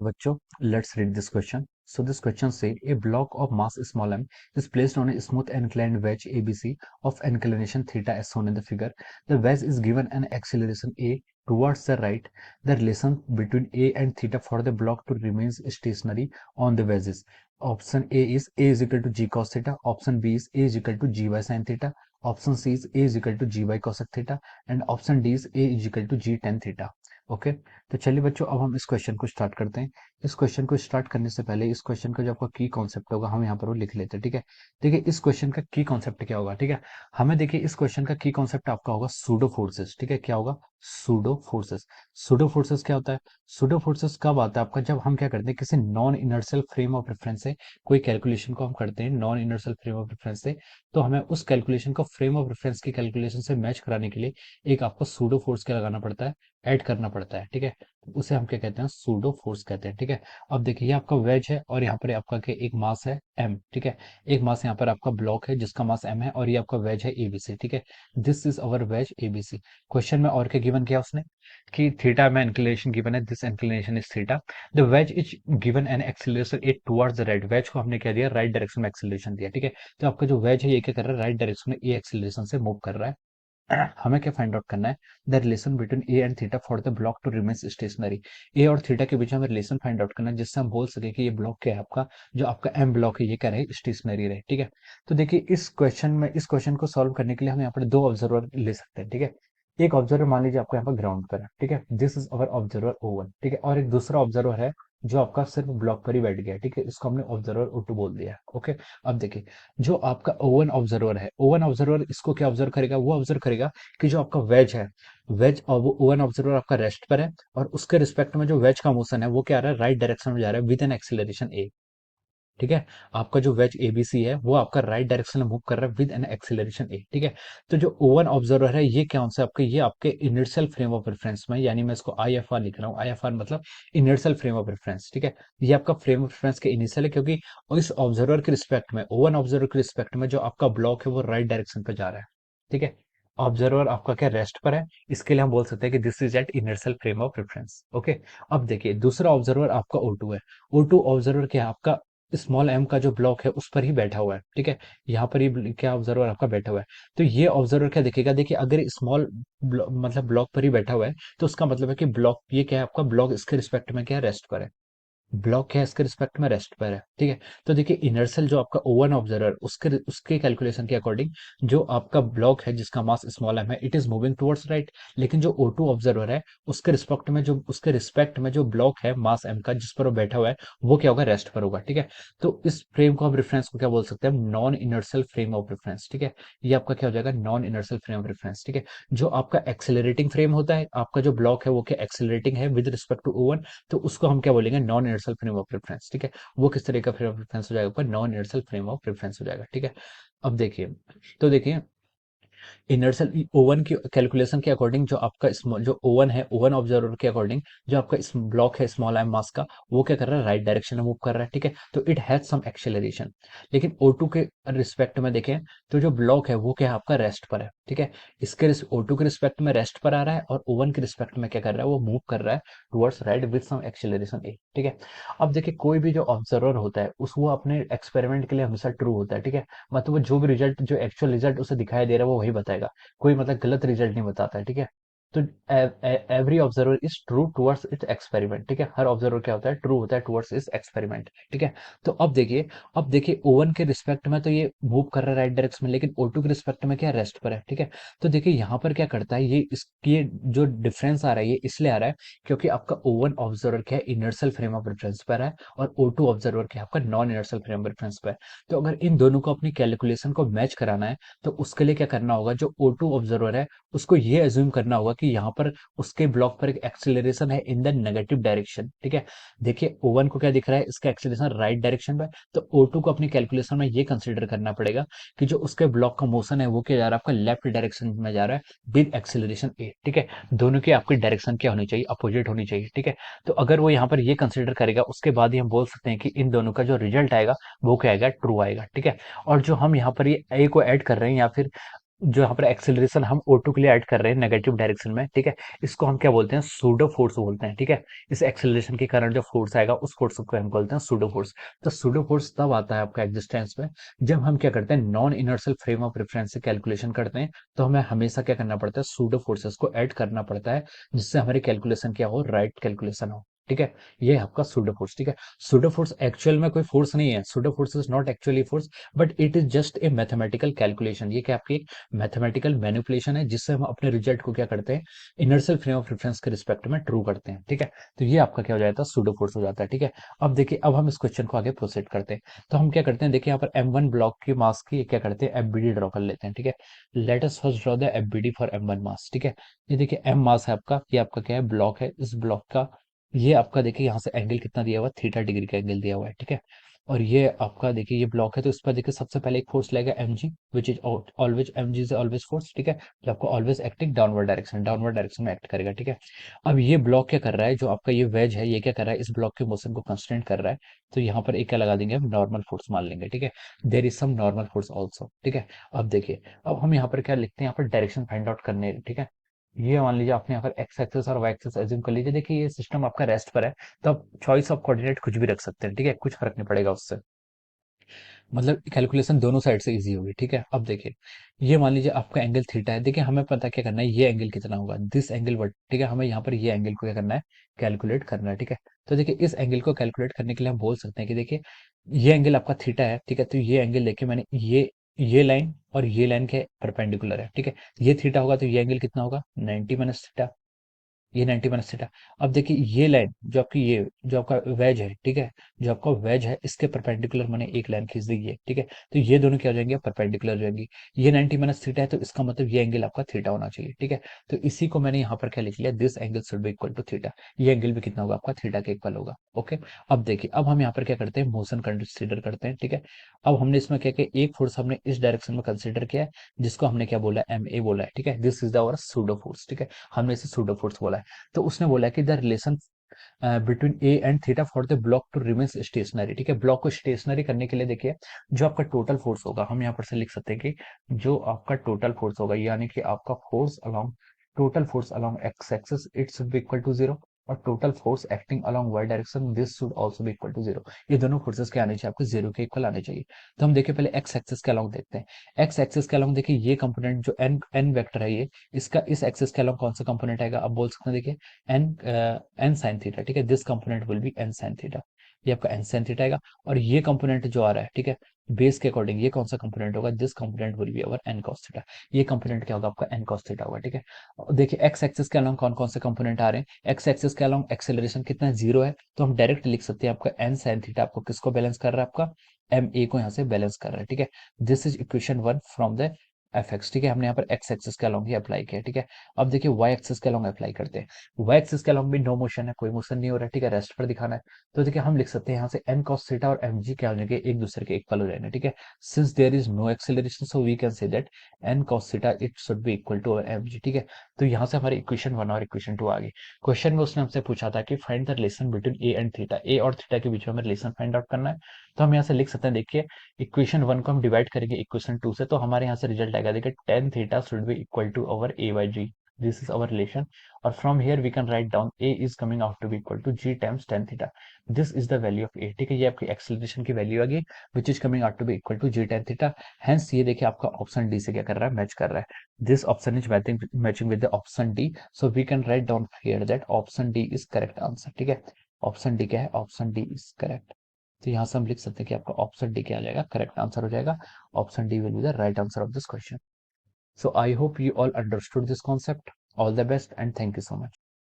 बच्चों, let's read this question. So this question say a block of mass small m is placed on a smooth inclined wedge ABC of inclination theta as shown in the figure. The wedge is given an acceleration a towards the right. The relation between a and theta for the block to remains stationary on the wedges. Option A is equal to g cos theta. Option B is a is equal to g by sin theta. Option C is a is equal to g by cosec theta. And option D is a is equal to g tan theta. Okay तो चलिए बच्चों अब हम इस question को start करते हैं। इस क्वेश्चन को स्टार्ट करने से पहले इस क्वेश्चन का जो आपका की कॉन्सेप्ट होगा हम यहाँ पर वो लिख लेते हैं। ठीक है, देखिए इस क्वेश्चन का की कॉन्सेप्ट क्या होगा। ठीक है, हमें देखिए इस क्वेश्चन का की कॉन्सेप्ट आपका होगा सूडो फोर्सेस। ठीक है, क्या होगा? Pseudo forces. सूडो फोर्सेस क्या होता है? सूडो फोर्सेस कब आता है आपका? जब हम क्या करते हैं किसी non inertial frame of reference से कोई कैलकुलेशन को हम करते हैं non inertial frame of reference से, तो हमें उस कैलकुलेशन को फ्रेम ऑफ रेफरेंस की कैलकुलेशन से मैच कराने के लिए एक आपको सूडो फोर्स क्या लगाना पड़ता है, ऐड करना पड़ता है। ठीक है, उसे हम क्या कहते हैं? सूडो फोर्स कहते हैं। ठीक है, अब देखिए ये आपका वेज है और यहाँ पर आपका क्या एक मास है एम। ठीक है, एक मास यहाँ पर आपका ब्लॉक है जिसका मास एम है और ये आपका वेज है एबीसी। ठीक है, this is our wedge ABC. Question में और क्या गिवन किया उसने कि थीटा में इंक्लिनेशन गिवन है, this inclination is theta. The wedge is given an acceleration a towards the right. Wedge को हमने क्या दिया? राइट डायरेक्शन में एक्सीलरेशन दिया। ठीक है, तो आपका जो वेज है ये क्या कर रहा है? राइट डायरेक्शन में ए एक्सीलरेशन से मूव कर रहा है। हमें क्या फाइंड आउट करना है? The relation between A and theta for the block to remain stationary. A और थीटा के बीच में हमें रिलेशन फाइंड आउट करना है जिससे हम बोल सके कि ये ब्लॉक क्या है आपका, जो आपका एम ब्लॉक है ये क्या रहे? स्टेशनरी रहे। ठीक है, तो देखिए इस क्वेश्चन को सॉल्व करने के लिए हम यहाँ पर दो ऑब्जर्वर ले सकते हैं। ठीक है, एक ऑब्जर्वर मान लीजिए आपको यहाँ पर ग्राउंड पर है। ठीक है, this is our observer O1। ठीक है, और एक दूसरा ऑब्जर्वर है जो आपका सिर्फ ब्लॉक पर ही बैठ गया है। ठीक है, इसको हमने ऑब्जर्वर O2 बोल दिया है। ओके, अब देखिए जो आपका O1 ऑब्जर्वर है, O1 ऑब्जर्वर इसको क्या ऑब्जर्व करेगा? वो ऑब्जर्व करेगा कि जो आपका वेज है, वेज और वो ओवन ऑब्जर्वर आपका रेस्ट पर है और उसके रिस्पेक्ट में जो वेज का मोशन है वो क्या आ रहा है? राइट डायरेक्शन में जा रहा है विद एन एक्सीलरेशन ए। ठीक है, आपका जो वेज एबीसी है वो आपका राइट डायरेक्शन में मूव कर रहा है विद एन एक्सीलरेशन ए। ठीक है, तो जो ओवन ऑब्जर्वर है ये क्या होंगे आपके? ये आपके इनर्शियल फ्रेम ऑफ रेफरेंस में, यानी मैं इसको आई एफ आर लिख रहा हूँ। आई एफ आर मतलब इनर्शियल फ्रेम ऑफ रेफरेंस। ठीक है, ये आपका फ्रेम ऑफ रेफरेंस के इनिशियल है क्योंकि इस ऑब्जर्वर के रिस्पेक्ट में, ओवन ऑब्जर्वर के रिस्पेक्ट में जो आपका ब्लॉक है वो राइट डायरेक्शन पे जा रहा है। ठीक है, ऑब्जर्वर आपका क्या रेस्ट पर है, इसके लिए हम बोल सकते हैं कि this is at inertial frame of reference. Okay, अब देखिए दूसरा ऑब्जर्वर आपका O2 है। O2 ऑब्जर्वर क्या है आपका? स्मॉल एम का जो ब्लॉक है उस पर ही बैठा हुआ है। ठीक है, यहाँ पर ही क्या ऑब्जर्वर आपका बैठा हुआ है। तो ये ऑब्जर्वर क्या देखेगा? देखिए अगर स्मॉल मतलब ब्लॉक पर ही बैठा हुआ है तो उसका मतलब है कि ब्लॉक ये क्या है आपका? ब्लॉक इसके रिस्पेक्ट में क्या है? रेस्ट पर है। ब्लॉक है इसके रिस्पेक्ट में रेस्ट पर है। ठीक है, तो देखिए इनर्शियल जो आपका ओवन ऑब्जर्वर उसके उसके कैलकुलेशन के अकॉर्डिंग जो आपका ब्लॉक है जिसका मास स्मॉल एम है it is moving towards right. लेकिन जो O2 ऑब्जर्वर है उसके रिस्पेक्ट में जो ब्लॉक है मास एम का जिस पर वो बैठा हुआ है वो क्या होगा? रेस्ट पर होगा। ठीक है, तो इस फ्रेम को हम रेफरेंस को क्या बोल सकते हैं? Non inertial frame of reference. ठीक है, ये आपका क्या हो जाएगा? Non inertial frame of reference. ठीक है, जो आपका एक्सेलरेटिंग फ्रेम होता है, आपका जो ब्लॉक है वो क्या एक्सेलरेटिंग है विद रिस्पेक्ट टू O1, तो उसको हम क्या बोलेंगे? Non inertial frame of reference. ठीक है, वो किस तरह का फ्रेम ऑफ रेफरेंस हो जाएगा? ऊपर non inertial frame of reference हो जाएगा। ठीक है, अब देखिए तो देखिए इनर्शियल ओवन की कैलकुलेशन के अकॉर्डिंग जो आपका जो ओवन है, ओवन ऑब्जर्वर के अकॉर्डिंग जो आपका ब्लॉक है स्मॉल एम मास का वो क्या कर रहा है? राइट डायरेक्शन में मूव कर रहा है। ठीक है, तो इट हैज सम एक्सेलरेशन। लेकिन O2 के रिस्पेक्ट में देखें तो जो ब्लॉक है वो क्या है आपका? रेस्ट पर है। ठीक है, इसके O2 के रिस्पेक्ट में रेस्ट पर आ रहा है और ओवन के रिस्पेक्ट में क्या कर रहा है? वो मूव कर रहा है towards right with some acceleration A. ठीक है, अब देखिए कोई भी जो ऑब्जर्वर होता है उस वो अपने एक्सपेरिमेंट के लिए हमेशा ट्रू होता है। ठीक है, मतलब वो जो भी रिजल्ट जो एक्चुअल रिजल्ट उसे दिखाई दे रहा है वो वही बताएगा, कोई मतलब गलत रिजल्ट नहीं बताता है। ठीक है, तो every observer is true towards it's experiment. ठीक है, हर ऑब्जर्वर क्या होता है? ट्रू होता है टुवर्ड्स इट्स एक्सपेरिमेंट। ठीक है, तो अब देखिए ओवन के रिस्पेक्ट में तो ये मूव कर रहा है राइट डायरेक्शन में, लेकिन O2 के रिस्पेक्ट में क्या रेस्ट पर है। ठीक है, तो देखिए यहाँ पर क्या करता है ये जो डिफरेंस आ रहा है ये इसलिए आ रहा है क्योंकि आपका ओवन ऑब्जर्वर क्या है? इनर्शियल फ्रेम ऑफ रेफरेंस पर है और O2 ऑब्जर्वर क्या है आपका? Non inertial frame of reference पर है। तो अगर इन दोनों को अपनी कैलकुलेशन को मैच कराना है तो उसके लिए क्या करना होगा? जो O2 ऑब्जर्वर है उसको ये अज्यूम करना होगा कि यहाँ पर उसके ब्लॉक पर एक एक्सीलरेशन है इन द नेगेटिव डायरेक्शन। ठीक है, देखिए O1 को क्या दिख रहा है? इसका एक्सीलरेशन राइट डायरेक्शन में, तो O2 को अपनी कैलकुलेशन में ये कंसीडर करना पड़ेगा कि जो उसके ब्लॉक का मोशन है वो क्या जा रहा है? आपका लेफ्ट डायरेक्शन में जा रहा है विद एक्सीलरेशन ए। ठीक है, दोनों की आपकी डायरेक्शन क्या होनी चाहिए? अपोजिट होनी चाहिए। ठीक है, तो अगर वो यहाँ पर ये कंसीडर करेगा उसके बाद ही हम बोल सकते हैं कि इन दोनों का जो रिजल्ट आएगा वो क्या आएगा? ट्रू आएगा। ठीक है, और जो हम यहाँ पर ये ए को ऐड कर रहे हैं या फिर जो यहाँ पर एक्सेलरेशन हम O2 के लिए ऐड कर रहे हैं नेगेटिव डायरेक्शन में, ठीक है, इसको हम क्या बोलते हैं, सूडो फोर्स बोलते हैं, ठीक है। इस एक्सेलरेशन के कारण जो फोर्स आएगा उस फोर्स को हम बोलते हैं सूडो फोर्स। तो सूडो फोर्स तब आता है आपका एग्जिस्टेंस में जब हम क्या करते हैं, non inertial frame of reference से कैलकुलेशन करते हैं, तो हमें हमेशा क्या करना पड़ता है, सूडो फोर्सेस को ऐड करना पड़ता है, जिससे हमारी कैलकुलेशन क्या हो, राइट कैलकुलेशन हो, ठीक है। ये आपका सूडो फोर्स, ठीक है। सूडो फोर्स एक्चुअल में कोई फोर्स नहीं है, pseudo force is not actually force, but it is just a mathematical calculation. ये क्या आपकी मैथमेटिकल मैनिपुलेशन है, जिससे हम अपने रिजल्ट को क्या करते हैं, इनर्शियल फ्रेम ऑफ रेफरेंस के रिस्पेक्ट में ट्रू करते हैं, ठीक है। तो ये आपका क्या हो जाता है, सूडो फोर्स हो जाता है, ठीक है। अब देखिए, अब हम इस क्वेश्चन को आगे प्रोसीड करते हैं। तो हम क्या करते हैं, देखिए यहाँ पर M1 ब्लॉक की मास की क्या करते हैं, एफबीडी ड्रॉ कर लेते हैं, ठीक है। Let us first draw the FBD for M1 मास, ठीक है। ये देखिए M मास है आपका, ये आपका क्या है, ब्लॉक है। इस ब्लॉक का ये आपका देखिए यहाँ से एंगल कितना दिया हुआ है, थीटा डिग्री का एंगल दिया हुआ है, ठीक है। और ये आपका देखिए ये ब्लॉक है, तो इस पर देखिए सबसे पहले एक फोर्स लगेगा mg, which is always mg is always force, ठीक है। जो आपको ऑलवेज एक्टिंग डाउनवर्ड डायरेक्शन में एक्ट करेगा, ठीक है। अब ये ब्लॉक क्या कर रहा है, जो आपका ये वेज है, ये क्या कर रहा है, इस ब्लॉक के मोशन को कंस्टेंट कर रहा है। तो यहाँ पर एक क्या लगा देंगे, हम नॉर्मल फोर्स मान लेंगे, ठीक है। There is some normal force also, ठीक है। अब देखिए, अब हम यहाँ पर क्या लिखते हैं, यहाँ पर डायरेक्शन फाइंड आउट करने, ठीक है। ये मान लीजिए आपने यहाँ पर एक्स एक्सेस और वाई एक्सेस एज्यूम कर लीजिए। देखिए ये सिस्टम आपका रेस्ट पर है, तो आप चॉइस ऑफ कोऑर्डिनेट कुछ भी रख सकते हैं, ठीक है, कुछ फर्क नहीं पड़ेगा उससे। मतलब कैलकुलेशन दोनों साइड से इजी होगी, ठीक है। अब देखिए, ये मान लीजिए आपका एंगल थीटा है। देखिए हमें पता क्या करना है, ये एंगल कितना होगा, दिस एंगल वट, ठीक है। हमें यहाँ पर ये एंगल को क्या करना है, कैलकुलेट करना है, ठीक है। तो देखिए इस एंगल को कैलकुलेट करने के लिए हम बोल सकते हैं कि देखिए ये एंगल आपका थीटा है, ठीक है। तो ये एंगल देखिए मैंने ये लाइन और ये लाइन के परपेंडिकुलर है, ठीक है। ये थीटा होगा तो ये एंगल कितना होगा, 90 माइनस थीटा। ये 90 माइनस थीटा। अब देखिए ये लाइन जो आपकी, ये जो आपका वेज है, ठीक है, जो आपका वेज है इसके परपेंडिकुलर मैंने एक लाइन खींच दी है, ठीक है। तो ये दोनों क्या हो जाएंगे, परपेंडिकुलर हो जाएंगी। ये 90 माइनस थीटा है, तो इसका मतलब ये एंगल आपका थीटा होना चाहिए, ठीक है। तो इसी को मैंने यहाँ पर क्या लिख लिया, this angle should be equal to theta. ये एंगल भी कितना होगा, आपका थीटा के इक्वल होगा, ओके। अब देखिए, अब हम यहाँ पर क्या करते हैं, मोशन कंसिडर करते हैं, ठीक है। अब हमने इसमें क्या किया, एक फोर्स हमने इस डायरेक्शन में कंसिडर किया है, जिसको हमने क्या बोला, MA बोला है, ठीक है। This is the our pseudo force, ठीक है। हमने इसे सूडो फोर्स बोला है। तो उसने बोला कि the relation between A and theta for the block to remain stationary, ठीक है। ब्लॉक को स्टेशनरी करने के लिए देखिए, जो आपका टोटल फोर्स होगा, हम यहाँ पर से लिख सकते हैं कि जो आपका टोटल फोर्स होगा, यानी कि आपका force along, total force along x axis, it should be equal to zero. और total force acting along y direction, this should also be equal to zero. ये दोनों फोर्सेस क्या आने चाहिए, आपको जीरो के इक्वल आने चाहिए। तो हम देखिए पहले एक्स एक्सिस के अलोंग देखते हैं। एक्स एक्सिस के अलोंग देखिए, ये कंपोनेंट जो एन एन वेक्टर है, ये इसका इस एक्सिस के अलोंग कौन सा कंपोनेंट आएगा, अब बोल सकते हैं देखिए, एन साइन थीटा, ठीक है। This component will be N sine theta. ये आपका एन साइन थीटा आएगा। और ये कंपोनेंट जो आ रहा है, ठीक है, बेस के अकॉर्डिंग ये कौन सा कंपोनेंट होगा, this component will be our N cos theta. ये कंपोनेंट क्या होगा, आपका एन कॉस थीटा होगा, ठीक है। और देखिए एक्स एक्सिस के अलोंग कौन कौन से कंपोनेंट आ रहे हैं, एक्स एक्सिस के अलोंग एक्सेलरेशन कितना है, जीरो है। तो हम डायरेक्ट लिख सकते हैं आपका एन साइन थीटा आपको किसको बैलेंस कर रहा है, आपका एम ए को यहाँ से बैलेंस कर रहा है, ठीक है। This is equation one from the F x, ठीक है। हमने यहाँ पर एक्स एक्सिस के अलोंग ही अप्लाई किया, ठीक है। अब देखिए वाई एक्सिस के अलोंग अप्लाई करते हैं। वाई एक्सिस के अलोंग भी नो मोशन है, कोई मोशन नहीं हो रहा है, ठीक है, रेस्ट पर दिखाना है। तो देखिए हम लिख सकते हैं यहाँ से एन कॉस थीटा और एम जी क्या हो जाएंगे, एक दूसरे के इक्वल हो जाएंगे, ठीक है। Since there is no acceleration, so we can say that N cos theta it should be equal to M G, ठीक है। तो यहाँ से हमारी इक्वेशन वन और इक्वेशन टू आ गई। क्वेश्चन में उसने हमसे पूछा था कि find the relation between A and theta, A और थीटा के बीच में हमें रिलेशन फाइंड आउट करना है। तो हम यहाँ से लिख सकते हैं, देखिए इक्वेशन वन को हम डिवाइड करेंगे इक्वेशन टू से, तो हमारे यहाँ से रिजल्ट आएगा, देखिए tan theta should be equal to our A by G. This is our relation. और from here we can write down A is coming out to be equal to G times tan theta. This is the value of A, ठीक है। ये आपकी acceleration की value आ गई, which is coming out to be equal to G tan theta. Hence ये देखिए आपका ऑप्शन डी से क्या कर रहा है, मैच कर रहा है। This option is matching with the option D, so we can write down here that option D is correct answer, ठीक है। ऑप्शन डी क्या है, ऑप्शन डी इज करेक्ट। तो यहाँ से हम लिख सकते हैं कि आपका ऑप्शन डी क्या आ जाएगा, करेक्ट आंसर हो जाएगा। Option D will be the right answer of this question. So I hope you all understood this concept. All the best and thank you so much.